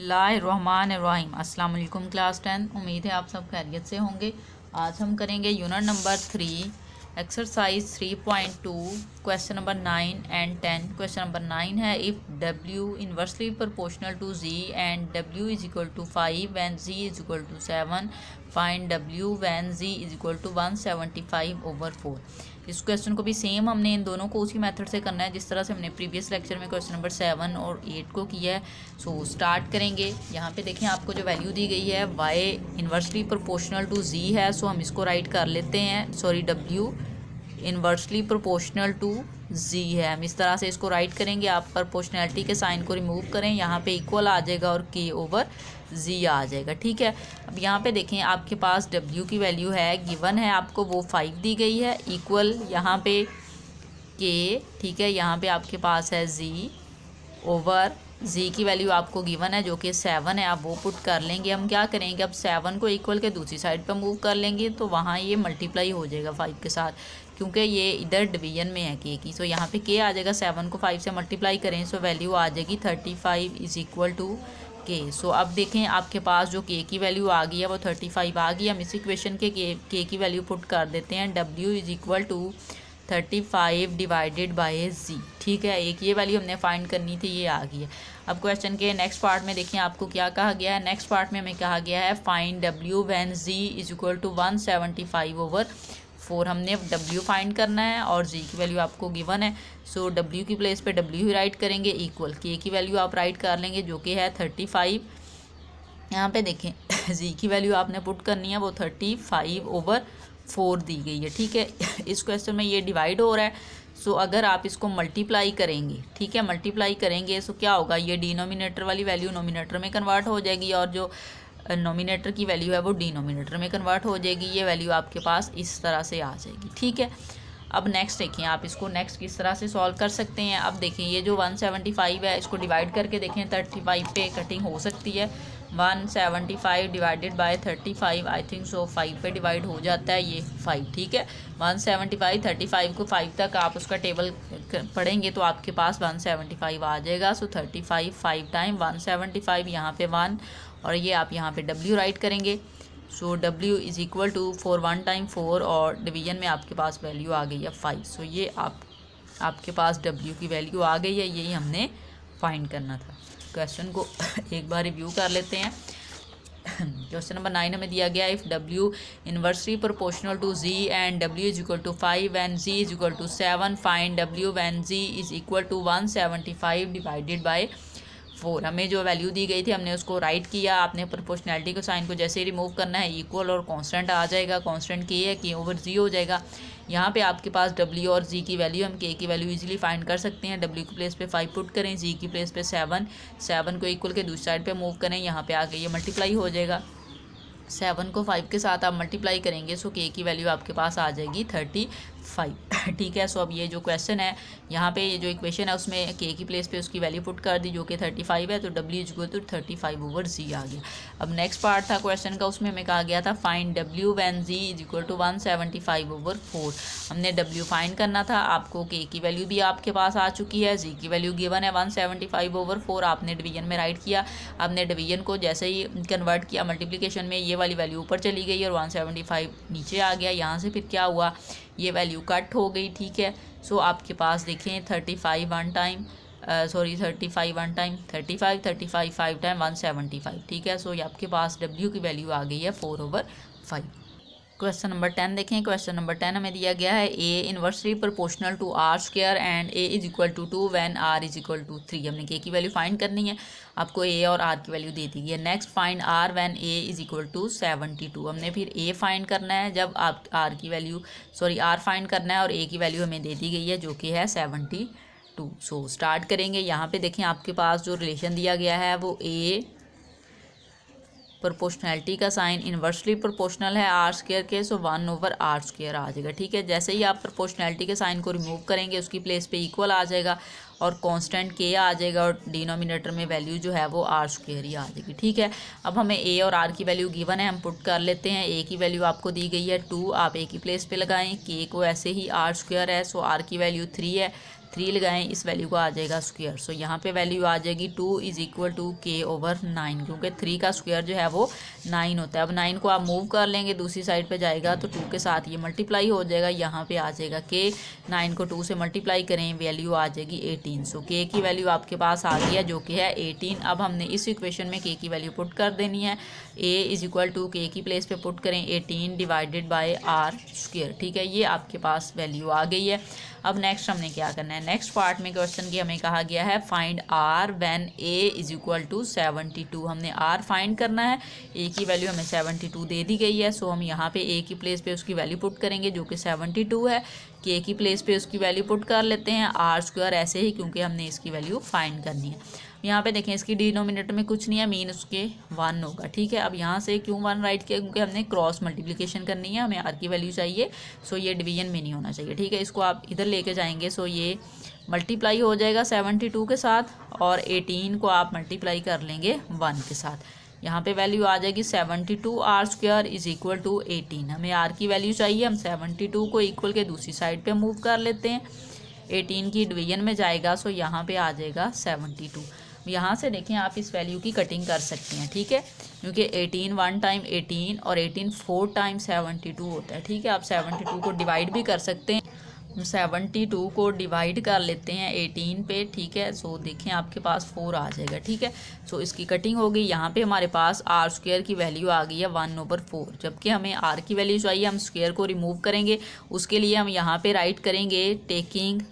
बिस्मिल्लाहिर्रहमानिर्रहीम। अस्सलाम वालेकुम क्लास 10। उम्मीद है आप सब खैरियत से होंगे। आज हम करेंगे unit number 3 exercise 3.2 question number 9 and 10। Question number 9 है if W inversely proportional to Z and W is equal to 5 when Z is equal to 7 find W when Z is equal to 175/4। इस question को भी same हमने इन दोनों को उसी method से करना है जिस तरह से हमने प्रीवियस लेक्चर में क्वेश्चन नंबर 7 और 8 को किया है। सो स्टार्ट करेंगे। यहाँ पे देखें आपको जो वैल्यू दी गई है y inversely proportional to z है। सो हम इसको राइट कर लेते हैं, sorry w inversely proportional to z है। हम इस तरह से इसको राइट करेंगे। आप प्रोपोर्शनैलिटी के साइन को रिमूव करें, यहाँ पे इक्वल आ जाएगा और k/z आ जाएगा। ठीक है, अब यहाँ पे देखें आपके पास w की वैल्यू है, गिवन है आपको, वो 5 दी गई है, इक्वल यहाँ पे k। ठीक है, यहाँ पे आपके पास है z की वैल्यू आपको गिवन है जो कि 7 है। आप वो पुट कर लेंगे। हम क्या करेंगे, अब 7 को इक्वल के दूसरी साइड पर मूव कर लेंगे तो वहाँ ये मल्टीप्लाई हो जाएगा 5 के साथ, क्योंकि ये इधर डिवीजन में है k की। सो यहाँ पे k आ जाएगा, 7 को 5 से मल्टीप्लाई करें सो वैल्यू आ जाएगी 35 इज इक्वल टू k। सो अब देखें आपके पास जो k की वैल्यू आ गई है वो 35 आ गई। हम इस इक्वेशन के k की वैल्यू पुट कर देते हैं, w is equal to 35 divided by z। ठीक है, एक ये वैल्यू हमने फाइंड करनी थी, ये आ गई है। अब क्वेश्चन के नेक्स्ट पार्ट में देखिए आपको क्या कहा गया है। नेक्स्ट पार्ट में हमें कहा गया है find w when z is equal to 175/4। हमने w फाइंड करना है और z की वैल्यू आपको गिवन है। सो w की प्लेस पे w ही राइट करेंगे, इक्वल k की वैल्यू आप राइट कर लेंगे जो कि है 35। यहाँ पे देखें z की वैल्यू आपने पुट करनी है, वो 35/4 दी गई है। ठीक है, इस क्वेश्चन में ये डिवाइड हो रहा है। सो अगर आप इसको मल्टीप्लाई करेंगे, ठीक है, मल्टीप्लाई करेंगे सो क्या होगा, ये डिनोमिनेटर वाली वैल्यू नोमिनेटर में कन्वर्ट हो जाएगी और जो नोमिनेटर की वैल्यू है वो डिनोमिनेटर में कन्वर्ट हो जाएगी। ये वैल्यू आपके पास इस तरह से आ जाएगी। ठीक है, अब नेक्स्ट देखिए आप इसको नेक्स्ट किस तरह से सॉल्व कर सकते हैं। अब देखिए ये जो 175 है इसको डिवाइड करके देखें, 35 पे कटिंग हो सकती है। 175 divided bye 35 I think so 5 पे डिवाइड हो जाता है, ये 5। ठीक है, 175 35 को 5 तक आप उसका टेबल पढ़ेंगे तो आपके पास 175 आ जाएगा। सो 35 5 टाइम 175, यहाँ पे 1 और ये आप यहाँ पे w राइट करेंगे। So w is equal to 4 1 time 4 और डिवीजन में आपके पास वैल्यू आ गई है 5। सो ये आपके पास w की वैल्यू आ गई है, यही हमने फाइंड करना था। क्वेश्चन को एक बार रिव्यू कर लेते हैं। क्वेश्चन नंबर 9 हमें दिया गया if w inversely proportional to z and w is equal to 5 when z is equal to 7 find w when z is equal to 175 divided by 4। हमें जो वैल्यू दी गई थी हमने उसको राइट किया। आपने प्रोपोर्शनैलिटी को साइन को जैसे ही रिमूव करना है, इक्वल और कांस्टेंट आ जाएगा, कांस्टेंट k है, k/z हो जाएगा। यहाँ पे आपके पास w और z की वैल्यू, हम k की वैल्यू इजीली फाइंड कर सकते हैं। w की प्लेस पे 5 पुट करें, z की प्लेस पे 7 को इक्वल के दूसरी साइड पे मूव करें, यहाँ पे आके ये मल्टीप्लाई हो जाएगा। 7 को 5 के साथ आप मल्टीप्लाई करेंगे सो k की वैल्यू आपके पास आ जाएगी 35। ठीक है, सो अब ये जो क्वेश्चन है यहाँ पे ये जो इक्वेशन है उसमें k की प्लेस पे उसकी वैल्यू पुट कर दी जो कि 35 है, तो w is equal to 35/z आ गया। अब नेक्स्ट पार्ट था क्वेश्चन का, उसमें हमें कहा गया था find w when z is equal to 175/4। हमने w फाइंड करना था। आपको k की वैल्यू भी आपके पास आ चुकी है, z की वैल्यू गिवन है 175/4। आपने डिवीजन में राइट किया। आपने डिवीजन को जैसे ही कन्वर्ट किया मल्टीप्लिकेशन में, ये वाली वैल्यू ऊपर चली गई और 175 नीचे आ गया। यहाँ से फिर क्या हुआ, ये वैल्यू कट हो गई। ठीक है, सो आपके पास देखें 35 1 टाइम 35 1 टाइम 35 35 5 टाइम 175। ठीक है, सो ये आपके पास w की वैल्यू आ गई है 4/5। क्वेश्चन नंबर 10 देखें। क्वेश्चन नंबर 10 हमें दिया गया है a inversely proportional to r square and a is equal to 2 when r is equal to 3। हमने k की वैल्यू फाइंड करनी है, आपको a और r की वैल्यू दे दी गई है। Next find r when a is equal to 72। हमने फिर a फाइंड करना है जब आप r की वैल्यू r फाइंड करना है और a की वैल्यू हमें दे दी गई है जो कि है 72। सो स्टार्ट करेंगे। यहाँ पे देखें आपके पास जो रिलेशन दिया गया है वो a प्रोपोर्शनैलिटी का साइन इन्वर्सली प्रोपोर्शनल है r स्क्वायर के, सो 1/r स्क्वायर आ जाएगा। ठीक है, जैसे ही आप प्रोपोर्शनैलिटी के साइन को रिमूव करेंगे उसकी प्लेस पे इक्वल आ जाएगा और कांस्टेंट k आ जाएगा और डिनोमिनेटर में वैल्यू जो है वो r स्क्वायर ही आ जाएगी। ठीक है, अब हमें a और r की वैल्यू गिवन है, हम पुट कर लेते हैं। a की वैल्यू आपको दी गई है 2, आप a की प्लेस पे लगाएं, k को ऐसे ही r स्क्वायर है, सो r की वैल्यू 3 है, 3 लगाएं, इस वैल्यू को आ जाएगा स्क्वायर। सो यहाँ पे वैल्यू आ जाएगी 2 इज इक्वल टू k/9, क्योंकि 3 का स्क्वायर जो है वो 9 होता है। अब 9 को आप मूव कर लेंगे, दूसरी साइड पे जाएगा तो 2 के साथ ये मल्टीप्लाई हो जाएगा, यहाँ पे आ जाएगा k। 9 को 2 से मल्टीप्लाई करें, वैल्यू आ जाएगी 18। सो k की वैल्यू आपके पास आ गई है जो कि है 18। अब हमने इस इक्वेशन में k की वैल्यू पुट कर देनी है। a is equal to k की प्लेस पे पुट करें 18 डिवाइडेड बाय r स्क्वायर। ठीक है, ये आपके पास वैल्यू आ गई है। अब नेक्स्ट हमने क्या करना है, नेक्स्ट पार्ट में क्वेश्चन की हमें कहा गया है find r when a is equal to 72। हमने r फाइंड करना है, a की वैल्यू हमें 72 दे दी गई है। सो हम यहाँ पे a की प्लेस पे उसकी वैल्यू पुट करेंगे जो कि 72 है, k की प्लेस पे उसकी वैल्यू पुट कर लेते हैं, r स्क्वायर ऐसे ही क्योंकि हमने इसकी वैल्यू फाइंड करनी है। यहाँ पे देखें इसकी डिनोमिनेटर में कुछ नहीं है, मीन उसके 1 होगा। ठीक है, अब यहाँ से क्यों 1 राइट किया, क्योंकि हमने क्रॉस मल्टीप्लिकेशन करनी है, हमें r की वैल्यू चाहिए। सो ये डिवीजन में नहीं होना चाहिए। ठीक है, इसको आप इधर लेके जाएंगे, सो ये मल्टीप्लाई हो जाएगा 72 के साथ, और 18 को आप मल्टीप्लाई कर लेंगे 1 के साथ। यहाँ पे वैल्यू आ जाएगी 72 r square is equal to 18। हमें r की वैल्यू चाहिए, हम 72 को इक्वल के दूसरी साइड पे मूव कर लेते हैं, 18 की डिवीजन में जाएगा, सो यहाँ पे आ जाएगा 72। यहाँ से देखें आप इस वैल्यू की कटिंग कर सकते हैं। ठीक है, क्योंकि 18 1 टाइम 18 और 18 4 टाइम 72 होता है। ठीक है, आप 72 को डिवाइड भी कर सकते हैं। हम 72 को डिवाइड कर लेते हैं 18 पे। ठीक है, सो देखें आपके पास 4 आ जाएगा। ठीक है, सो इसकी कटिंग हो गई। यहाँ पे हमारे पास r स्क्वायर की वैल्यू आ गई है 1/4, जबकि हमें r की वैल्यू चाहिए, हम स्क्वायर को रिमूव करेंगे। उसके लिए हम यहाँ पे राइट करेंगे टेकिंग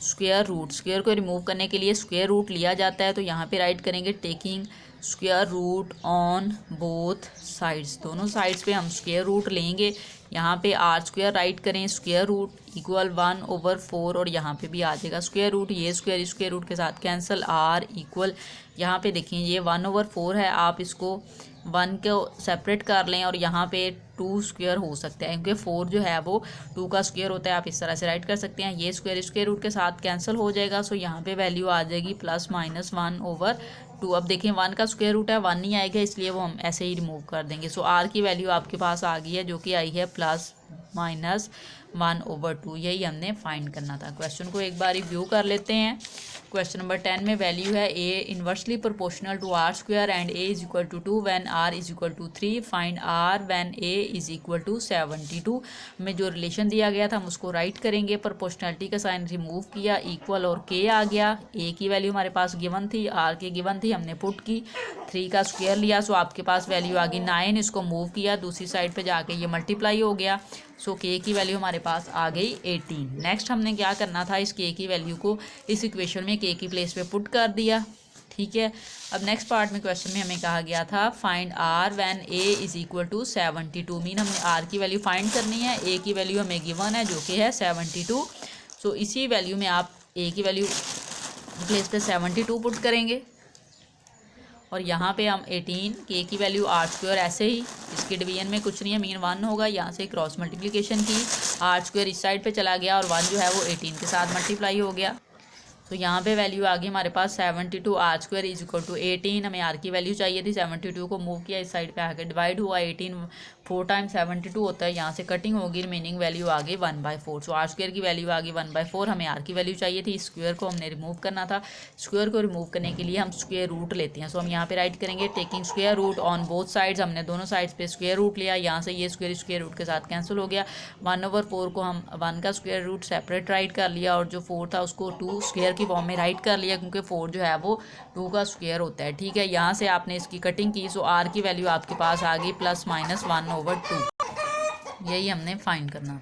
स्क्वायर रूट। स्क्वायर को रिमूव करने के लिए स्क्वायर रूट लिया जाता है, तो यहाँ पे राइट करेंगे taking square root on both sides. दोनों साइड्स पे हम स्क्वायर रूट लेंगे। यहाँ पे r स्क्वायर राइट करें, स्क्वायर रूट इक्वल 1/4, और यहाँ पे भी आ जाएगा स्क्वायर रूट। ये स्क्वायर रूट के साथ कैंसिल, r इक्वल, यहाँ पे देखिए ये 1/4 है, आप इसको 1 को सेपरेट कर लें और यहाँ पे 2 स्क्वायर हो सकता है, क्योंकि 4 जो है वो 2 का स्क्वायर होता है। आप इस तरह से राइट कर सकते हैं। ये स्क्वायर रूट के साथ कैंसिल हो जाएगा, सो यहाँ पे वैल्यू आ जाएगी +-1/2। अब देखें 1 का स्क्वायर रूट है, 1 नहीं आएगा, इसलिए वो हम ऐसे ही रिमूव कर देंगे। सो r की वैल्यू आपके पास आ गई है जो कि आई है +-1/2। यही हमने फाइंड करना था। क्वेश्चन को एक बार रिव्यू कर लेते हैं। क्वेश्चन नंबर 10 में वैल्यू है a inversely proportional to r square and a is equal to 2 when r is equal to 3। Find r when a is equal to 72 में जो रिलेशन दिया गया था हम उसको राइट करेंगे। प्रोपोर्शनलिटी का साइन रिमूव किया, इक्वल और k आ गया। a की वैल्यू हमारे पास गिवन थी, r की गिवन थी, हमने पुट की, 3 का स्क्वायर लिया, सो आपके पास वैल्यू आ गई 9। इसको मूव किया, दूसरी साइड पे जाके ये मल्टीप्लाई हो गया, सो k की वैल्यू हमारे पास आ गई 18। नेक्स्ट हमने क्या करना था, इस k की वैल्यू को इस इक्वेशन में k की प्लेस पे पुट कर दिया। ठीक है, अब नेक्स्ट पार्ट में क्वेश्चन में हमें कहा गया था find r when a is equal to 72। Mean हमने r की वैल्यू फाइंड करनी है, a की वैल्यू हमें गिवन है जो कि है 72। सो इसी वैल्यू में आप a की वैल्यू प्लेस पे 72 पुट करेंगे, और यहाँ पे हम 18, k की वैल्यू r स्क्वायर ऐसे ही, इसके डिवीजन में कुछ नहीं है, मीन 1 होगा। यहाँ से क्रॉस मल्टीप्लिकेशन की, r स्क्वायर इस साइड पे चला गया और 1 जो है वो 18 के साथ मल्टीप्लाई हो गया। तो यहाँ पे वैल्यू आ गई हमारे पास 72 r square is equal to 18। हमें r की वैल्यू चाहिए थी, 72 को मूव किया, इस साइड पे आके डिवाइड हुआ, 18 4 टाइम 72 होता है, यहाँ से कटिंग होगी, रिमेनिंग वैल्यू आ गई 1/4। सो r स्क्वायर की वैल्यू आ गई 1/4। हमें r की वैल्यू चाहिए थी, स्क्वायर को हमने रिमूव करना था। स्क्वायर को रिमूव करने के लिए हम स्क्वायर रूट लेते हैं। सो हम यहाँ पे राइट करेंगे taking square root on both sides. हमने दोनों साइड्स पे स्क्वायर रूट लिया, यहाँ से ये स्क्वायर रूट के साथ कैंसिल हो गया। 1/4 को हम 1 का स्क्वायर रूट सेपरेट राइट कर लिया, और जो 4 था उसको 2 स्क्वायर की फॉर्म में राइट कर लिया, क्योंकि 4 जो है वो 2 का स्क्वायर होता है। ठीक है, यहाँ से आपने इसकी कटिंग की, सो r की वैल्यू आपके पास आ गई +-1/2। यही हमने फाइंड करना था।